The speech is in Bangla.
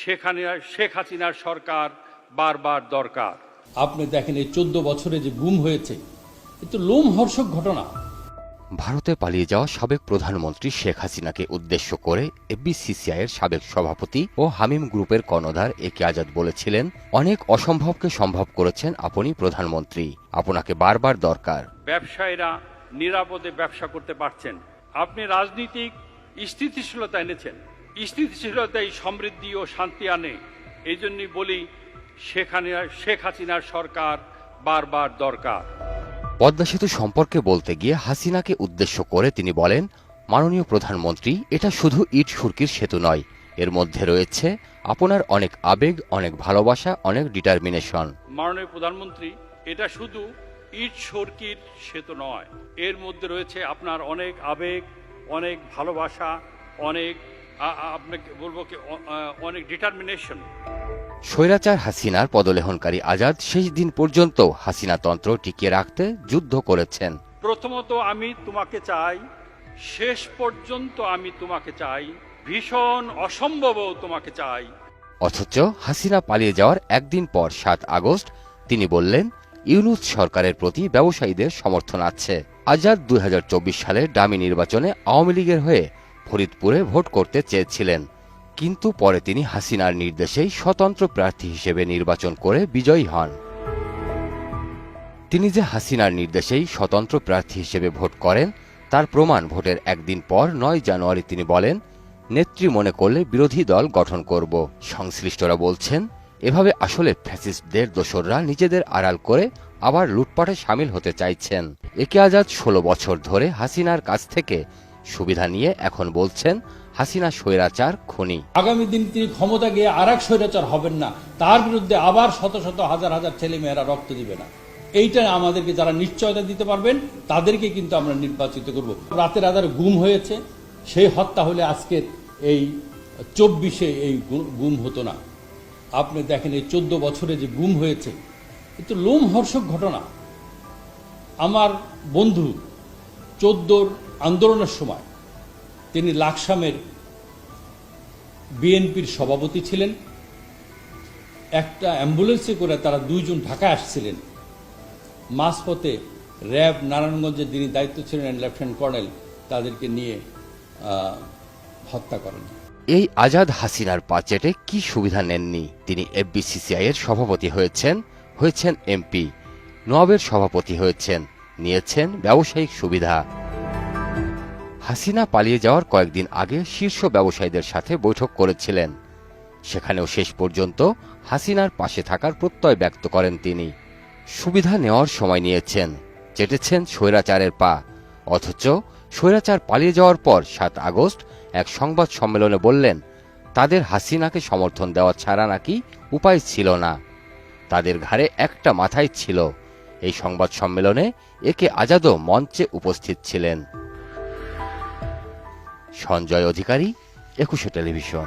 শেখ হাসিনার সরকার বারবার দরকার। আপনি দেখেন এই 14 বছরে যে গুম হয়েছে, এ তো লোমহর্ষক ঘটনা। ভারতে পালিয়ে যাওয়া সাবেক প্রধানমন্ত্রী শেখ হাসিনাকে উদ্দেশ্য করে এফবিসিসিআইয়ের সাবেক সভাপতি ও হামিম গ্রুপের কর্ণধার একে আজাদ বলেছিলেন, অনেক অসম্ভবকে সম্ভব করেছেন আপনি প্রধানমন্ত্রী, আপনাকে বারবার দরকার। ব্যবসায়ীরা নিরাপদে ব্যবসা করতে পারছেন, আপনি রাজনীতিক স্থিতিশীলতা এনেছেন, স্থিতিশীলতাই সমৃদ্ধি ও শান্তি আনে। এই জন্যই বলি শেখ হাসিনার সরকার বারবার দরকার। পদ্মা সেতু সম্পর্কে বলতে গিয়ে হাসিনাকে উদ্দেশ্য করে তিনি বলেন, মাননীয় প্রধানমন্ত্রী, এটা শুধু ইট সুরকির সেতু নয়, এর মধ্যে রয়েছে আপনার অনেক আবেগ, অনেক ভালোবাসা, অনেক ডিটারমিনেশন। মাননীয় প্রধানমন্ত্রী, এটা শুধু ইট সুরকির সেতু নয়, এর মধ্যে রয়েছে আপনার অনেক আবেগ, অনেক ভালোবাসা, অনেক আপনাকে বলবো কি অনেক ডিটারমিনেশন। স্বৈরাচার হাসিনার পদলেহনকারী আজাদ শেষ দিন পর্যন্ত হাসিনা তন্ত্র টিকিয়ে রাখতে যুদ্ধ করেছেন। প্রথমত আমি তোমাকে চাই, শেষ পর্যন্ত আমি তোমাকে চাই, ভীষণ অসম্ভবও তোমাকে চাই। অথচ হাসিনা পালিয়ে যাওয়ার একদিন পর 7 আগস্ট তিনি বললেন, ইউনূস সরকারের প্রতি ব্যবসায়ীদের সমর্থন আছে। আজাদ 2024 সালের ডামি নির্বাচনে আওয়ামী লীগের হয়ে ফরিদপুরে ভোট করতে চেয়েছিলেন, কিন্তু পরে তিনি হাসিনার নির্দেশেই স্বতন্ত্র প্রার্থী হিসেবে নির্বাচন করে বিজয়ী হন। তিনি যে হাসিনার নির্দেশেই স্বতন্ত্র প্রার্থী হিসেবে ভোট করেন তার প্রমাণ ভোটের একদিন পর 9 জানুয়ারি তিনি বলেন, নেত্রী মনে করলে বিরোধী দল গঠন করব। সংশ্লিষ্টরা বলছেন, এভাবে আসলে ফ্যাসিস্টদের দোসররা নিজেদের আড়াল করে আবার লুটপাটে সামিল হতে চাইছেন। একে আজাদ 16 বছর ধরে হাসিনার কাছ থেকে সুবিধা নিয়ে এখন বলছেন হাসিনা স্বৈরাচার খুনি। আগামী দিন তিনি ক্ষমতা গিয়ে আর এক স্বৈরাচার হবেন না, তার বিরুদ্ধে আবার শত শত হাজার হাজার ছেলে মেয়েরা রক্ত দিবে না। এইটা আমাদেরকে যারা নিশ্চয়তা দিতে পারবেন তাদেরকে কিন্তু আমরা নির্বাচিত করব। রাতের আধারে গুম হয়েছে, সেই হত্যা হলে আজকের এই 24-এ এই গুম হতো না। আপনি দেখেন এই 14 বছরে যে গুম হয়েছে, এ তো লোমহর্ষক ঘটনা। আমার বন্ধু 14 আন্দোলনের সময় তিনি লাকসামের বিএনপির সভাপতি ছিলেন। একটা অ্যাম্বুলেন্সে করে তারা 2 জন ঢাকা আসছিলেন। মাঝপথে র্যাব নারায়ণগঞ্জের যিনি দায়িত্ব ছিলেন লেফটেন্যান্ট কর্নেল, তাদেরকে নিয়ে হত্যা করেন। এই আজাদ হাসিনার পাচেটে কি সুবিধা নেননি? তিনি এফবিসিসিআইয়ের সভাপতি হয়েছেন এমপি, নোয়াবের সভাপতি হয়েছেন, নিয়েছেন ব্যবসায়িক সুবিধা। হাসিনা পালিয়ে যাওয়ার কয়েকদিন আগে শীর্ষ ব্যবসায়ীদের সাথে বৈঠক করেছিলেন, সেখানেও শেষ পর্যন্ত হাসিনার পাশে থাকার প্রত্যয় ব্যক্ত করেন তিনি। সুবিধা নেওয়ার সময় নিয়েছেন, চেটেছেন স্বৈরাচারের পা। অথচ স্বৈরাচার পালিয়ে যাওয়ার পর 7 আগস্ট এক সংবাদ সম্মেলনে বললেন, তাদের হাসিনাকে সমর্থন দেওয়া ছাড়া নাকি উপায় ছিল না, তাদের ঘাড়ে একটা মাথায় ছিল। এই সংবাদ সম্মেলনে একে আজাদও মঞ্চে উপস্থিত ছিলেন। সঞ্জয় অধিকারী, 21 টেলিভিশন।